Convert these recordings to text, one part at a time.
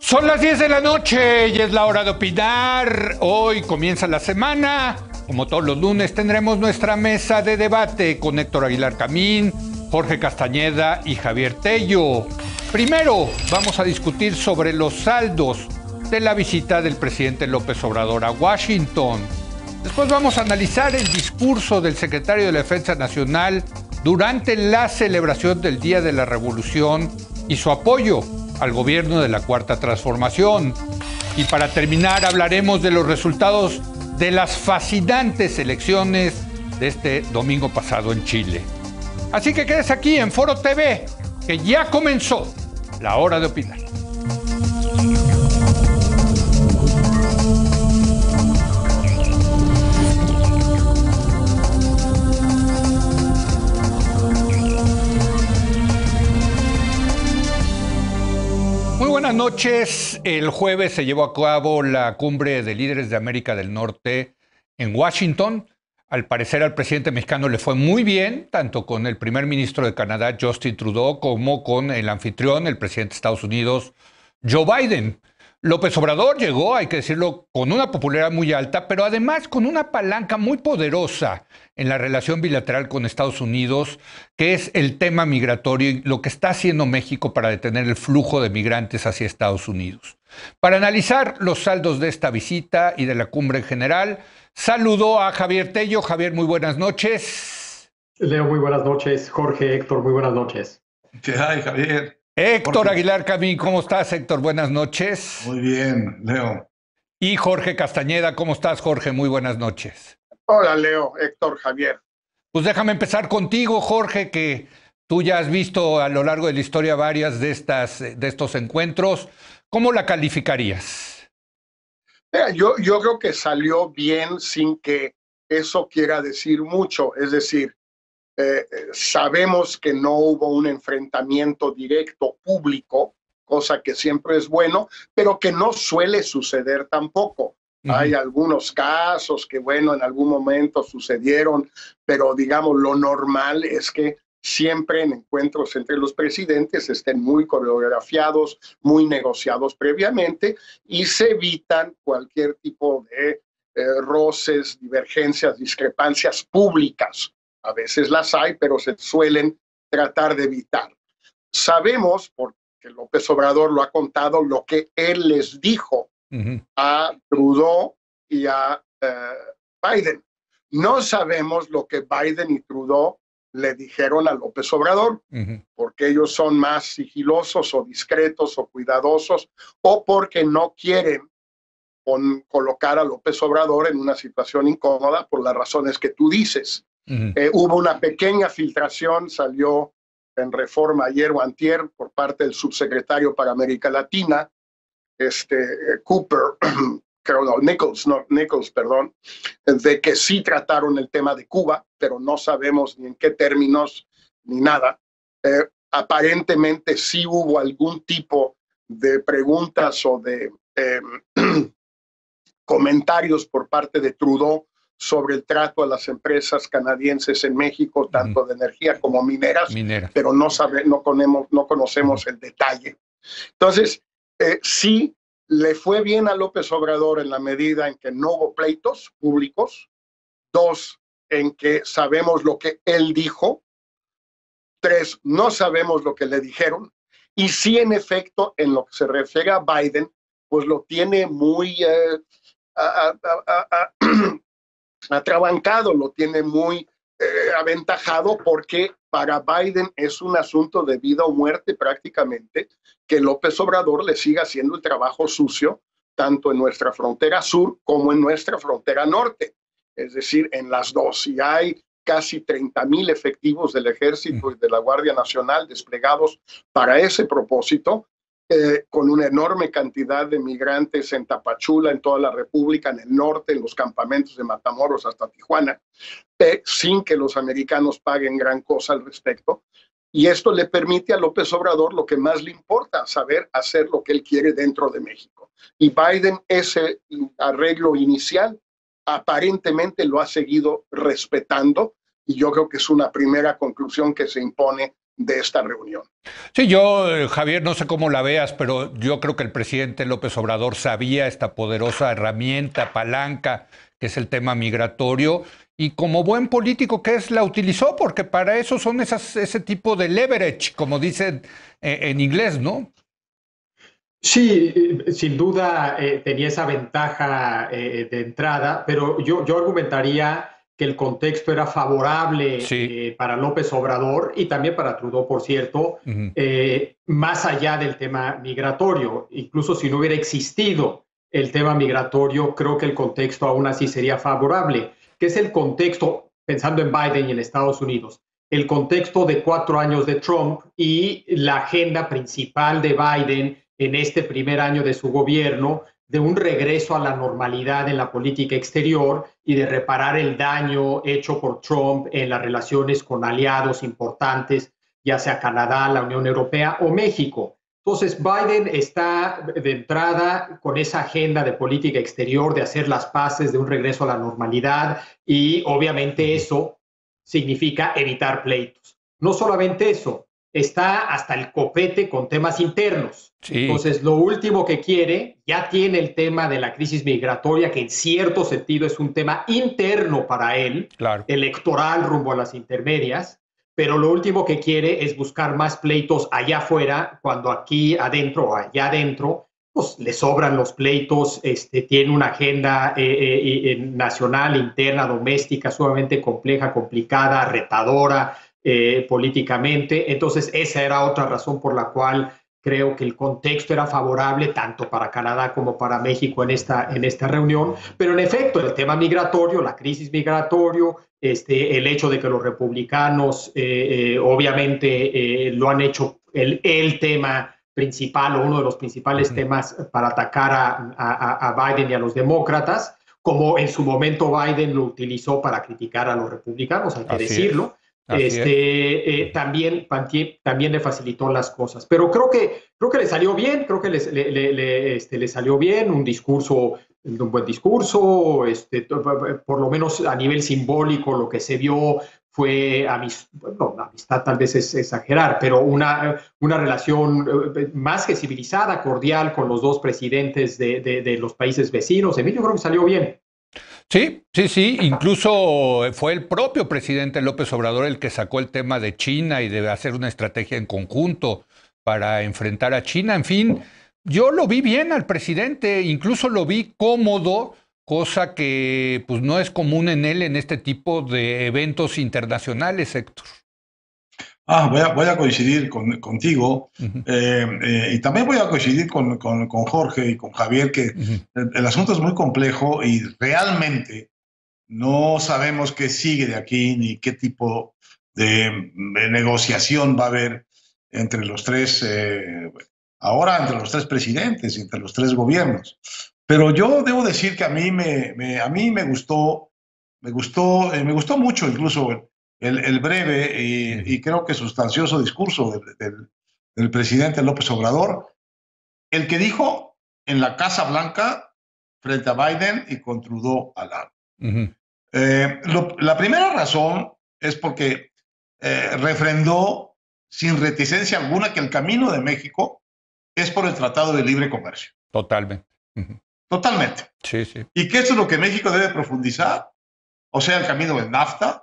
Son las 10 de la noche y es la hora de opinar. Hoy comienza la semana. Como todos los lunes tendremos nuestra mesa de debate con Héctor Aguilar Camín, Jorge Castañeda y Javier Tello. Primero vamos a discutir sobre los saldos de la visita del presidente López Obrador a Washington. Después vamos a analizar el discurso del secretario de la Defensa Nacional durante la celebración del Día de la Revolución y su apoyo al gobierno de la Cuarta Transformación. Y para terminar hablaremos de los resultados de las fascinantes elecciones de este domingo pasado en Chile. Así que quedes aquí en Foro TV, que ya comenzó la hora de opinar. Buenas noches. El jueves se llevó a cabo la cumbre de líderes de América del Norte en Washington. Al parecer al presidente mexicano le fue muy bien, tanto con el primer ministro de Canadá, Justin Trudeau, como con el anfitrión, el presidente de Estados Unidos, Joe Biden. López Obrador llegó, hay que decirlo, con una popularidad muy alta, pero además con una palanca muy poderosa en la relación bilateral con Estados Unidos, que es el tema migratorio y lo que está haciendo México para detener el flujo de migrantes hacia Estados Unidos. Para analizar los saldos de esta visita y de la cumbre en general, saludo a Javier Tello. Javier, muy buenas noches. Leo, muy buenas noches. Jorge, Héctor, muy buenas noches. ¿Qué hay, Javier? Héctor Jorge. Aguilar Camín, ¿cómo estás, Héctor? Buenas noches. Muy bien, Leo. Y Jorge Castañeda, ¿cómo estás, Jorge? Muy buenas noches. Hola, Leo, Héctor, Javier. Pues déjame empezar contigo, Jorge, que tú ya has visto a lo largo de la historia varias de estos encuentros. ¿Cómo la calificarías? Mira, yo creo que salió bien sin que eso quiera decir mucho. Es decir, sabemos que no hubo un enfrentamiento directo público, cosa que siempre es bueno, pero que no suele suceder tampoco. Hay algunos casos que, bueno, en algún momento sucedieron, pero digamos, lo normal es que siempre en encuentros entre los presidentes estén muy coreografiados, muy negociados previamente y se evitan cualquier tipo de roces, divergencias, discrepancias públicas. A veces las hay, pero se suelen tratar de evitar. Sabemos, porque López Obrador lo ha contado, lo que él les dijo a Trudeau y a Biden. No sabemos lo que Biden y Trudeau le dijeron a López Obrador, porque ellos son más sigilosos o discretos o cuidadosos, o porque no quieren colocar a López Obrador en una situación incómoda por las razones que tú dices. Hubo una pequeña filtración, salió en Reforma ayer o antier por parte del subsecretario para América Latina, Cooper, Nichols, perdón, de que sí trataron el tema de Cuba, pero no sabemos ni en qué términos ni nada. Aparentemente sí hubo algún tipo de preguntas o de comentarios por parte de Trudeau sobre el trato a las empresas canadienses en México, tanto de energía como mineras. Pero no conocemos el detalle. Entonces, sí le fue bien a López Obrador en la medida en que no hubo pleitos públicos. 2, en que sabemos lo que él dijo. 3, no sabemos lo que le dijeron. Y sí, en efecto, en lo que se refiere a Biden, pues lo tiene muy atrabancado, lo tiene muy aventajado, porque para Biden es un asunto de vida o muerte prácticamente que López Obrador le siga haciendo el trabajo sucio tanto en nuestra frontera sur como en nuestra frontera norte, es decir, en las dos. Y hay casi 30,000 efectivos del Ejército y de la Guardia Nacional desplegados para ese propósito, con una enorme cantidad de migrantes en Tapachula, en toda la República, en el norte, en los campamentos de Matamoros hasta Tijuana, sin que los americanos paguen gran cosa al respecto. Y esto le permite a López Obrador lo que más le importa, saber hacer lo que él quiere dentro de México. Y Biden, ese arreglo inicial, aparentemente lo ha seguido respetando, y yo creo que es una primera conclusión que se impone de esta reunión. Sí, yo, Javier, no sé cómo la veas, pero yo creo que el presidente López Obrador sabía esta poderosa herramienta, palanca, que es el tema migratorio, y como buen político que es, la utilizó, porque para eso son ese tipo de leverage, como dicen en inglés, ¿no? Sí, sin duda tenía esa ventaja de entrada, pero yo argumentaría que el contexto era favorable Sí. para López Obrador y también para Trudeau, por cierto, más allá del tema migratorio. Incluso si no hubiera existido el tema migratorio, creo que el contexto aún así sería favorable, que es el contexto, pensando en Biden y en Estados Unidos, el contexto de 4 años de Trump y la agenda principal de Biden en este primer año de su gobierno, de un regreso a la normalidad en la política exterior y de reparar el daño hecho por Trump en las relaciones con aliados importantes, ya sea Canadá, la Unión Europea o México. Entonces, Biden está de entrada con esa agenda de política exterior, de hacer las paces, de un regreso a la normalidad, y obviamente eso significa evitar pleitos. No solamente eso, está hasta el copete con temas internos. Sí. Entonces, lo último que quiere, ya tiene el tema de la crisis migratoria, que en cierto sentido es un tema interno para él, Claro. electoral rumbo a las intermedias, pero lo último que quiere es buscar más pleitos allá afuera, cuando aquí adentro o allá adentro, pues le sobran los pleitos, tiene una agenda nacional, interna, doméstica, sumamente compleja, complicada, retadora, políticamente. Entonces, esa era otra razón por la cual creo que el contexto era favorable tanto para Canadá como para México en esta reunión. Pero en efecto, el tema migratorio, la crisis migratorio, el hecho de que los republicanos obviamente lo han hecho el tema principal o uno de los principales temas para atacar a Biden y a los demócratas, como en su momento Biden lo utilizó para criticar a los republicanos, hay que decirlo. También le facilitó las cosas, pero creo que le salió bien, creo que le salió bien un buen discurso, por lo menos a nivel simbólico lo que se vio fue amistad tal vez es exagerar, pero una relación más que civilizada, cordial con los dos presidentes de los países vecinos. En mí yo creo que salió bien. Sí, sí, sí. Incluso fue el propio presidente López Obrador el que sacó el tema de China y de hacer una estrategia en conjunto para enfrentar a China. En fin, yo lo vi bien al presidente, incluso lo vi cómodo, cosa que pues no es común en él en este tipo de eventos internacionales, Héctor. Voy a coincidir contigo y también voy a coincidir con Jorge y con Javier que el asunto es muy complejo y realmente no sabemos qué sigue de aquí ni qué tipo de negociación va a haber entre los tres, ahora entre los tres presidentes, entre los tres gobiernos. Pero yo debo decir que a mí me gustó mucho incluso el breve y creo que sustancioso discurso del presidente López Obrador, el que dijo en la Casa Blanca frente a Biden y con Trudeau al lado. La primera razón es porque refrendó sin reticencia alguna que el camino de México es por el Tratado de Libre Comercio. Totalmente. Totalmente. Sí, sí. Y que eso es lo que México debe profundizar, o sea, el camino del NAFTA.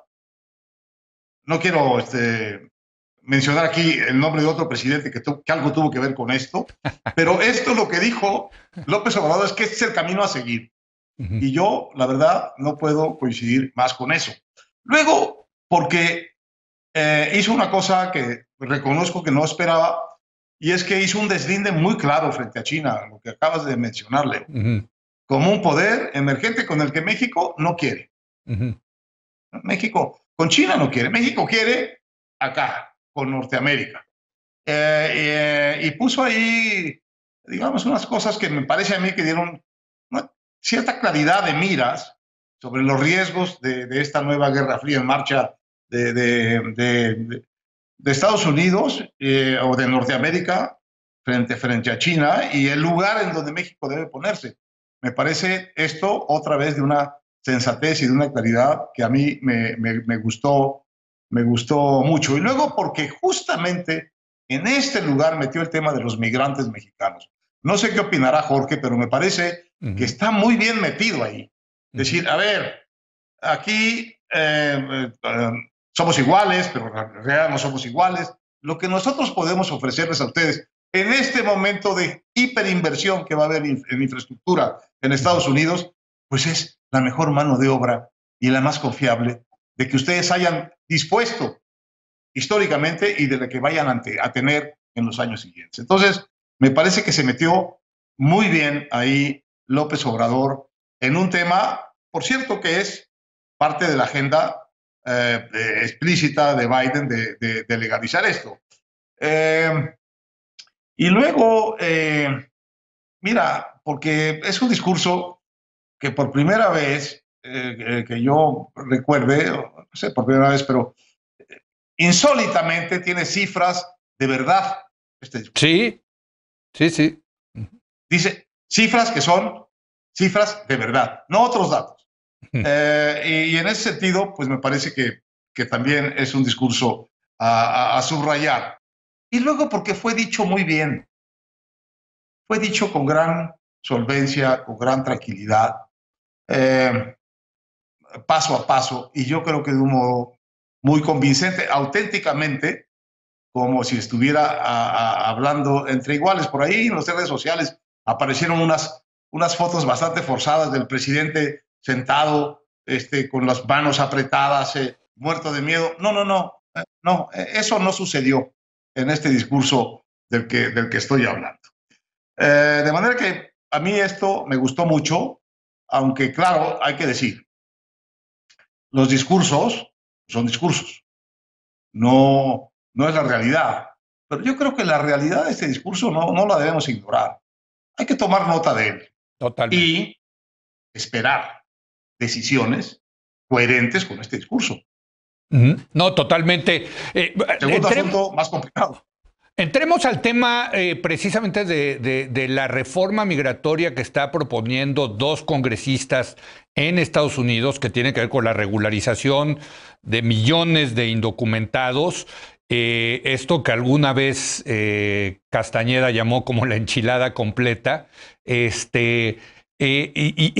No quiero mencionar aquí el nombre de otro presidente que algo tuvo que ver con esto, pero esto es lo que dijo López Obrador, es que este es el camino a seguir. Y yo, la verdad, no puedo coincidir más con eso. Luego, porque hizo una cosa que reconozco que no esperaba, y es que hizo un deslinde muy claro frente a China, lo que acabas de mencionarle, como un poder emergente con el que México no quiere. México con China no quiere, México quiere acá, con Norteamérica. Y puso ahí, digamos, unas cosas que me parece a mí que dieron una cierta claridad de miras sobre los riesgos de esta nueva guerra fría en marcha de Estados Unidos o de Norteamérica frente a China y el lugar en donde México debe ponerse. Me parece esto otra vez de una sensatez y de una claridad que a mí me gustó me gustó mucho. Y luego porque justamente en este lugar metió el tema de los migrantes mexicanos. No sé qué opinará Jorge, pero me parece que está muy bien metido ahí. Es decir, a ver, aquí somos iguales, pero en realidad no somos iguales. Lo que nosotros podemos ofrecerles a ustedes en este momento de hiperinversión que va a haber en infraestructura en Estados Unidos, pues es la mejor mano de obra y la más confiable de que ustedes hayan dispuesto históricamente y de la que vayan a tener en los años siguientes. Entonces, me parece que se metió muy bien ahí López Obrador en un tema, por cierto, que es parte de la agenda explícita de Biden de legalizar esto. Y luego, mira, porque es un discurso que por primera vez, que yo recuerde, no sé por primera vez, pero insólitamente tiene cifras de verdad. Sí, sí, sí. Dice cifras que son cifras de verdad, no otros datos. Y en ese sentido, pues me parece que también es un discurso a subrayar. Y luego porque fue dicho muy bien, fue dicho con gran solvencia, con gran tranquilidad, paso a paso, y yo creo que de un modo muy convincente, auténticamente, como si estuviera hablando entre iguales. Por ahí en las redes sociales aparecieron unas fotos bastante forzadas del presidente sentado, con las manos apretadas, muerto de miedo. No, eso no sucedió en este discurso del que estoy hablando. De manera que a mí esto me gustó mucho, aunque claro, hay que decir, los discursos son discursos, no es la realidad. Pero yo creo que la realidad de este discurso no la debemos ignorar. Hay que tomar nota de él. Totalmente. Y esperar decisiones coherentes con este discurso. No, totalmente. Segundo asunto más complicado. Entremos al tema precisamente de la reforma migratoria que está proponiendo dos congresistas en Estados Unidos, que tiene que ver con la regularización de millones de indocumentados. Esto que alguna vez Castañeda llamó como la enchilada completa. Y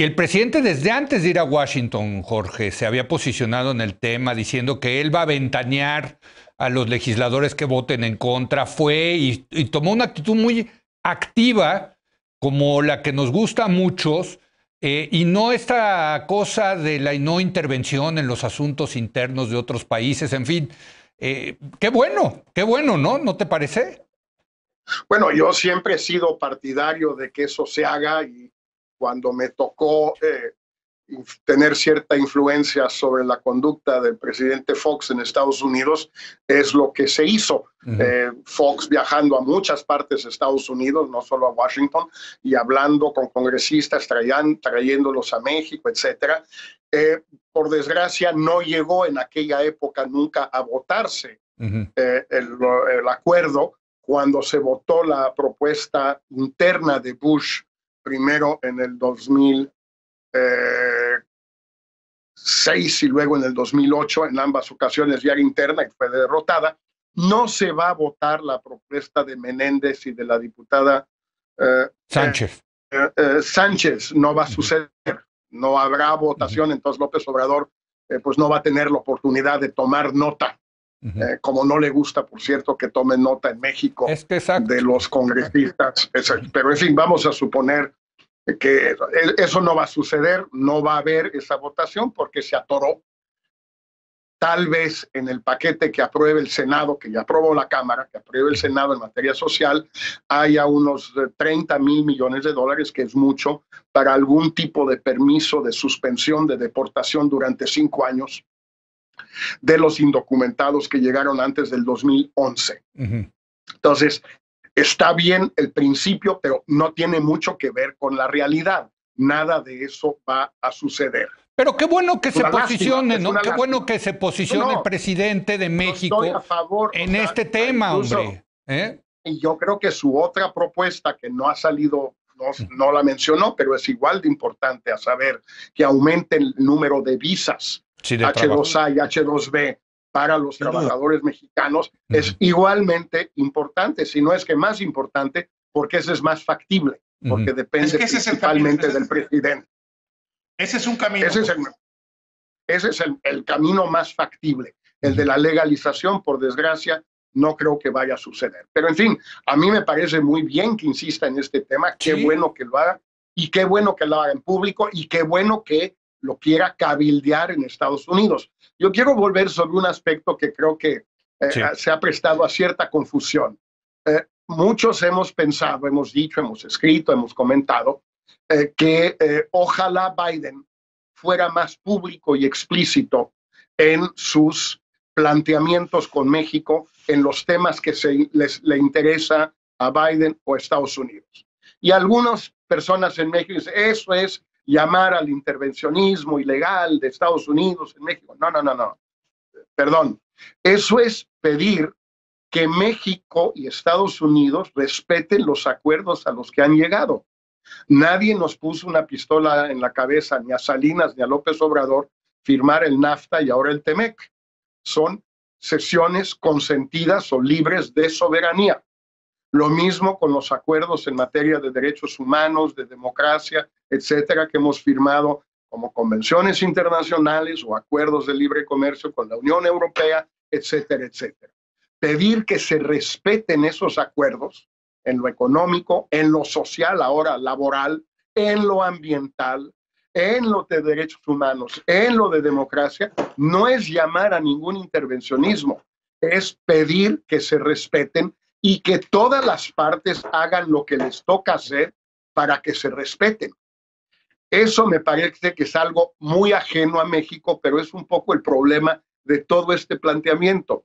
el presidente, desde antes de ir a Washington, Jorge, se había posicionado en el tema diciendo que él va a ventanear a los legisladores que voten en contra. Fue y tomó una actitud muy activa, como la que nos gusta a muchos, y no esta cosa de la no intervención en los asuntos internos de otros países. En fin, qué bueno, ¿no? ¿No te parece? Bueno, yo siempre he sido partidario de que eso se haga, y cuando me tocó tener cierta influencia sobre la conducta del presidente Fox en Estados Unidos, es lo que se hizo. Fox viajando a muchas partes de Estados Unidos, no solo a Washington, y hablando con congresistas, trayéndolos a México, etcétera. Por desgracia, no llegó en aquella época nunca a votarse el acuerdo, cuando se votó la propuesta interna de Bush, primero en el 2006 y luego en el 2008, en ambas ocasiones ya era interna y fue derrotada. No se va a votar la propuesta de Menéndez y de la diputada Sánchez. Sánchez, no va a suceder, no habrá votación, entonces López Obrador pues no va a tener la oportunidad de tomar nota. Como no le gusta, por cierto, que tomen nota en México de los congresistas. Pero en fin, vamos a suponer que eso no va a suceder, no va a haber esa votación porque se atoró. Tal vez en el paquete que apruebe el Senado, que ya aprobó la Cámara, que apruebe el Senado en materia social, haya unos 30,000 millones de dólares, que es mucho, para algún tipo de permiso de suspensión de deportación durante 5 años de los indocumentados que llegaron antes del 2011. Entonces, está bien el principio, pero no tiene mucho que ver con la realidad. Nada de eso va a suceder. Pero qué bueno que se posicione, ¿no? Qué bueno que se posicione el presidente de México en este tema, hombre. Y yo creo que su otra propuesta, que no ha salido, no la mencionó, pero es igual de importante, a saber, que aumente el número de visas H2A y H2B para los trabajadores mexicanos es igualmente importante, si no es que más importante, porque ese es más factible, porque depende principalmente del presidente. Ese es un camino. Ese es el camino más factible. El de la legalización, por desgracia, no creo que vaya a suceder. Pero en fin, a mí me parece muy bien que insista en este tema. Qué bueno que lo haga, y qué bueno que lo haga en público, y qué bueno que lo quiera cabildear en Estados Unidos. Yo quiero volver sobre un aspecto que creo que se ha prestado a cierta confusión. Muchos hemos pensado, hemos dicho, hemos escrito, hemos comentado que ojalá Biden fuera más público y explícito en sus planteamientos con México en los temas que le interesa a Biden o a Estados Unidos. Y algunas personas en México dicen, eso es llamar al intervencionismo ilegal de Estados Unidos en México. No. Perdón. Eso es pedir que México y Estados Unidos respeten los acuerdos a los que han llegado. Nadie nos puso una pistola en la cabeza, ni a Salinas ni a López Obrador, firmar el NAFTA y ahora el TEMEC. Son cesiones consentidas o libres de soberanía. Lo mismo con los acuerdos en materia de derechos humanos, de democracia, etcétera, que hemos firmado como convenciones internacionales o acuerdos de libre comercio con la Unión Europea, etcétera, etcétera. Pedir que se respeten esos acuerdos en lo económico, en lo social, ahora laboral, en lo ambiental, en lo de derechos humanos, en lo de democracia, no es llamar a ningún intervencionismo, es pedir que se respeten y que todas las partes hagan lo que les toca hacer para que se respeten. Eso me parece que es algo muy ajeno a México, pero es un poco el problema de todo este planteamiento.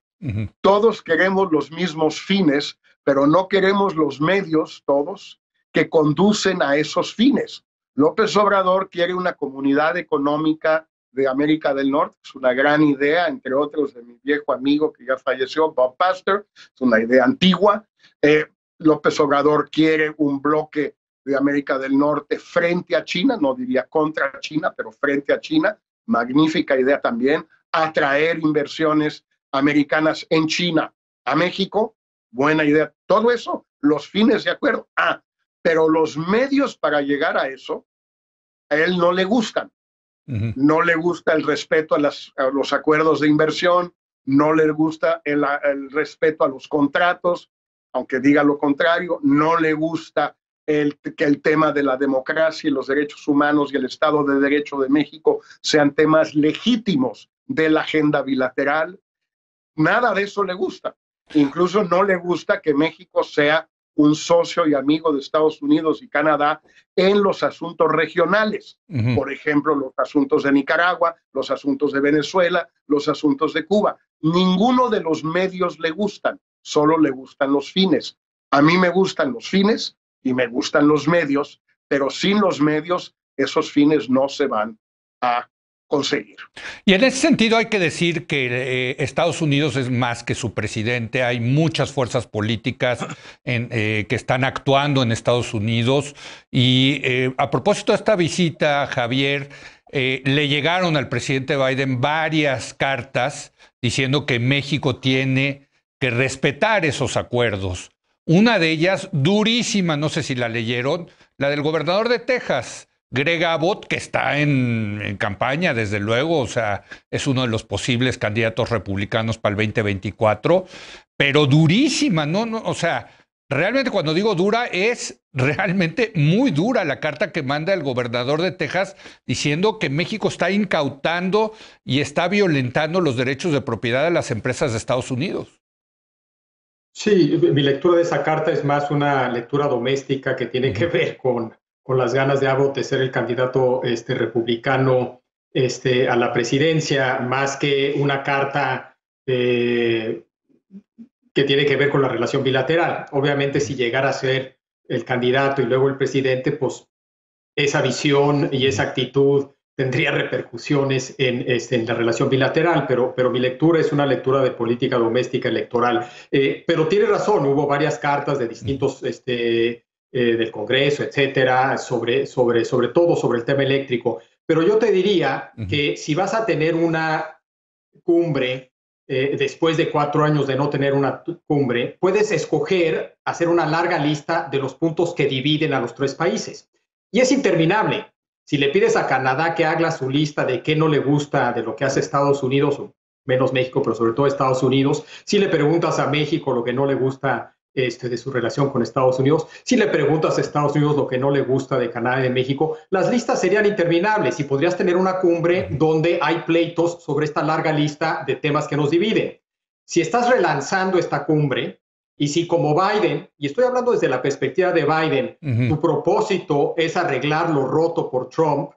Todos queremos los mismos fines, pero no queremos los medios, todos, que conducen a esos fines. López Obrador quiere una comunidad económica de América del Norte, es una gran idea, entre otros de mi viejo amigo que ya falleció, Bob Pastor, es una idea antigua. López Obrador quiere un bloque de América del Norte frente a China, no diría contra China, pero frente a China, magnífica idea también. Atraer inversiones americanas en China a México, buena idea. Todo eso, los fines de acuerdo. Pero los medios para llegar a eso, a él no le gustan. No le gusta el respeto a los acuerdos de inversión, no le gusta el respeto a los contratos, aunque diga lo contrario, no le gusta que el tema de la democracia y los derechos humanos y el Estado de Derecho de México sean temas legítimos de la agenda bilateral. Nada de eso le gusta. Incluso no le gusta que México sea un socio y amigo de Estados Unidos y Canadá en los asuntos regionales. Por ejemplo, los asuntos de Nicaragua, los asuntos de Venezuela, los asuntos de Cuba. Ninguno de los medios le gustan, solo le gustan los fines. A mí me gustan los fines y me gustan los medios, pero sin los medios esos fines no se van a conseguir. Y en ese sentido hay que decir que Estados Unidos es más que su presidente. Hay muchas fuerzas políticas que están actuando en Estados Unidos. Y a propósito de esta visita, Javier, le llegaron al presidente Biden varias cartas diciendo que México tiene que respetar esos acuerdos. Una de ellas, durísima, no sé si la leyeron, la del gobernador de Texas, Greg Abbott, que está en campaña, desde luego, o sea, es uno de los posibles candidatos republicanos para el 2024, pero durísima, ¿no? O sea, realmente cuando digo dura, es realmente muy dura la carta que manda el gobernador de Texas diciendo que México está incautando y está violentando los derechos de propiedad de las empresas de Estados Unidos. Sí, mi lectura de esa carta es más una lectura doméstica que tiene que ver con las ganas de Abbott de ser el candidato republicano a la presidencia, más que una carta que tiene que ver con la relación bilateral. Obviamente, si llegara a ser el candidato y luego el presidente, pues esa visión y esa actitud tendría repercusiones en la relación bilateral, pero mi lectura es una lectura de política doméstica electoral. Pero tiene razón, hubo varias cartas de distintos del Congreso, etcétera, sobre todo sobre el tema eléctrico. Pero yo te diría que si vas a tener una cumbre después de 4 años de no tener una cumbre, puedes escoger hacer una larga lista de los puntos que dividen a los 3 países. Y es interminable. Si le pides a Canadá que haga su lista de qué no le gusta de lo que hace Estados Unidos, o menos México, pero sobre todo Estados Unidos, si le preguntas a México lo que no le gusta de su relación con Estados Unidos, si le preguntas a Estados Unidos lo que no le gusta de Canadá y de México, las listas serían interminables y podrías tener una cumbre donde hay pleitos sobre esta larga lista de temas que nos dividen. Si estás relanzando esta cumbre y si como Biden, y estoy hablando desde la perspectiva de Biden, tu propósito es arreglar lo roto por Trump,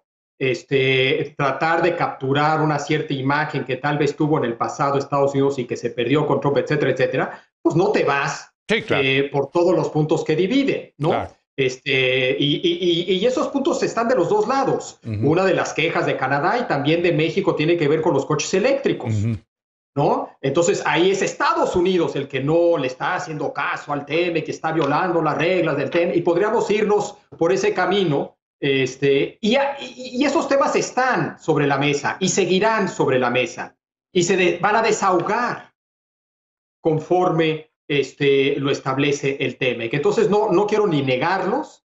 tratar de capturar una cierta imagen que tal vez tuvo en el pasado Estados Unidos y que se perdió con Trump, etcétera, etcétera, pues no te vas sí, claro. Por todos los puntos que divide, ¿no? Claro. Y esos puntos están de los dos lados. Una de las quejas de Canadá y también de México tiene que ver con los coches eléctricos, ¿no? Entonces ahí es Estados Unidos el que no le está haciendo caso al TEMEC, que está violando las reglas del TEMEC, y podríamos irnos por ese camino. Y esos temas están sobre la mesa y seguirán sobre la mesa y van a desahogar conforme lo establece el TEMEC. Entonces no quiero ni negarlos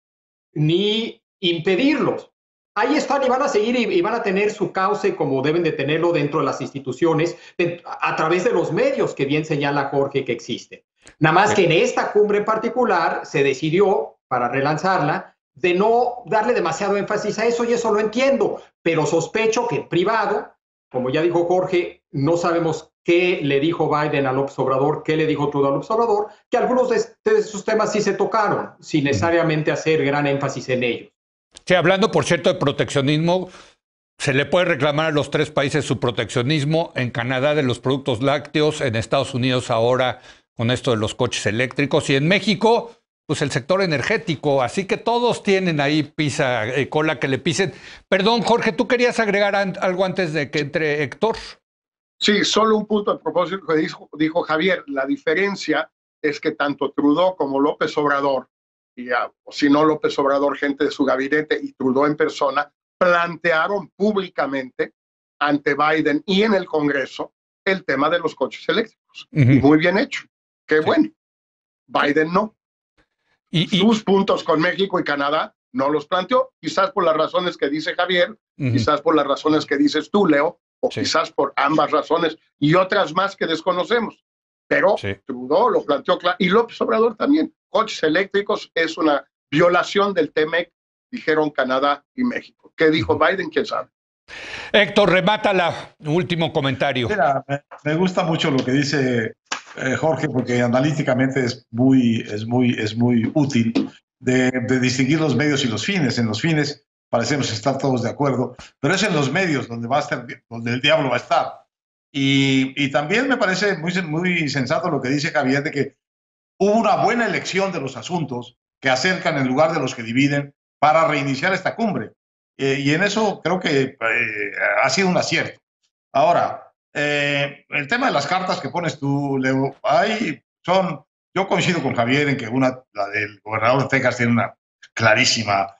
ni impedirlos. Ahí están y van a seguir y van a tener su cauce como deben de tenerlo dentro de las instituciones a través de los medios que bien señala Jorge que existen. Nada más que en esta cumbre en particular se decidió, para relanzarla, de no darle demasiado énfasis a eso, y eso lo entiendo, pero sospecho que en privado, como ya dijo Jorge, no sabemos qué le dijo Biden a López Obrador, qué le dijo Trudeau a López Obrador, que algunos de esos temas sí se tocaron, sin necesariamente hacer gran énfasis en ellos. Sí, hablando, por cierto, de proteccionismo, se le puede reclamar a los 3 países su proteccionismo, en Canadá de los productos lácteos, en Estados Unidos ahora con esto de los coches eléctricos, y en México, pues el sector energético, así que todos tienen ahí cola que le pisen. Perdón, Jorge, ¿tú querías agregar algo antes de que entre Héctor? Sí, solo un punto a propósito que dijo Javier. La diferencia es que tanto Trudeau como López Obrador, y si no López Obrador, gente de su gabinete y Trudeau en persona, plantearon públicamente ante Biden y en el Congreso el tema de los coches eléctricos. Y muy bien hecho. Qué bueno. Biden no. Sus puntos con México y Canadá no los planteó, quizás por las razones que dice Javier, quizás por las razones que dices tú, Leo, o quizás por ambas razones y otras más que desconocemos. Pero Trudeau lo planteó claro, y López Obrador también. Coches eléctricos es una violación del TEMEC, dijeron Canadá y México. ¿Qué dijo Biden? ¿Quién sabe? Héctor, remátala. Último comentario. Mira, me gusta mucho lo que dice Jorge, porque analíticamente es muy útil de distinguir los medios y los fines. En los fines parecemos estar todos de acuerdo, pero es en los medios donde donde el diablo va a estar. Y también me parece muy sensato lo que dice Javier, de que hubo una buena elección de los asuntos que acercan en lugar de los que dividen para reiniciar esta cumbre. Y en eso creo que ha sido un acierto. Ahora, el tema de las cartas que pones tú, Leo, yo coincido con Javier en que la del gobernador de Texas tiene una clarísima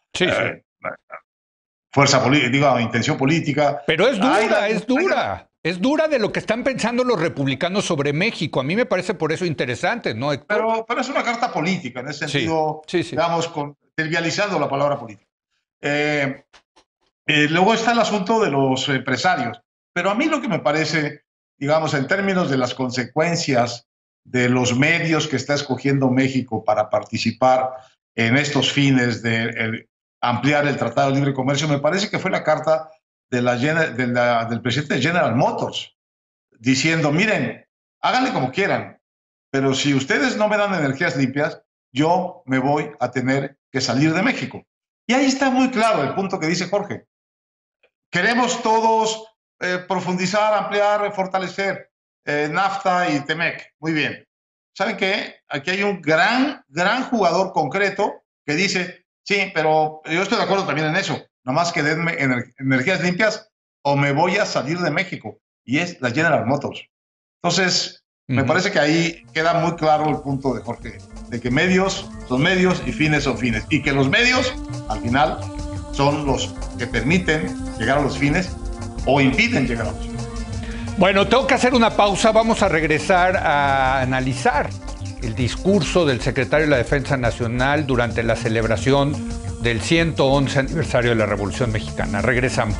fuerza política, intención política. Pero es dura, es dura de lo que están pensando los republicanos sobre México. A mí me parece por eso interesante, ¿no, Héctor? Pero es una carta política, en ese sentido, digamos, trivializando la palabra política. Luego está el asunto de los empresarios. Pero a mí lo que me parece, digamos, en términos de las consecuencias de los medios que está escogiendo México para participar en estos fines de ampliar el Tratado de Libre Comercio, me parece que fue la carta del presidente de General Motors, diciendo, miren, háganle como quieran, pero si ustedes no me dan energías limpias, yo me voy a tener que salir de México. Y ahí está muy claro el punto que dice Jorge. Queremos todos profundizar, ampliar, fortalecer NAFTA y TEMEC. Muy bien. ¿Saben qué? Aquí hay un gran jugador concreto que dice, sí, pero yo estoy de acuerdo también en eso. Nomás que denme energías limpias o me voy a salir de México. Y es la General Motors. Entonces, me parece que ahí queda muy claro el punto de Jorge, de que medios son medios y fines son fines. Y que los medios, al final, son los que permiten llegar a los fines o impiden llegar a los fines. Bueno, tengo que hacer una pausa. Vamos a regresar a analizar el discurso del secretario de la Defensa Nacional durante la celebración del 111 aniversario de la Revolución Mexicana. Regresamos.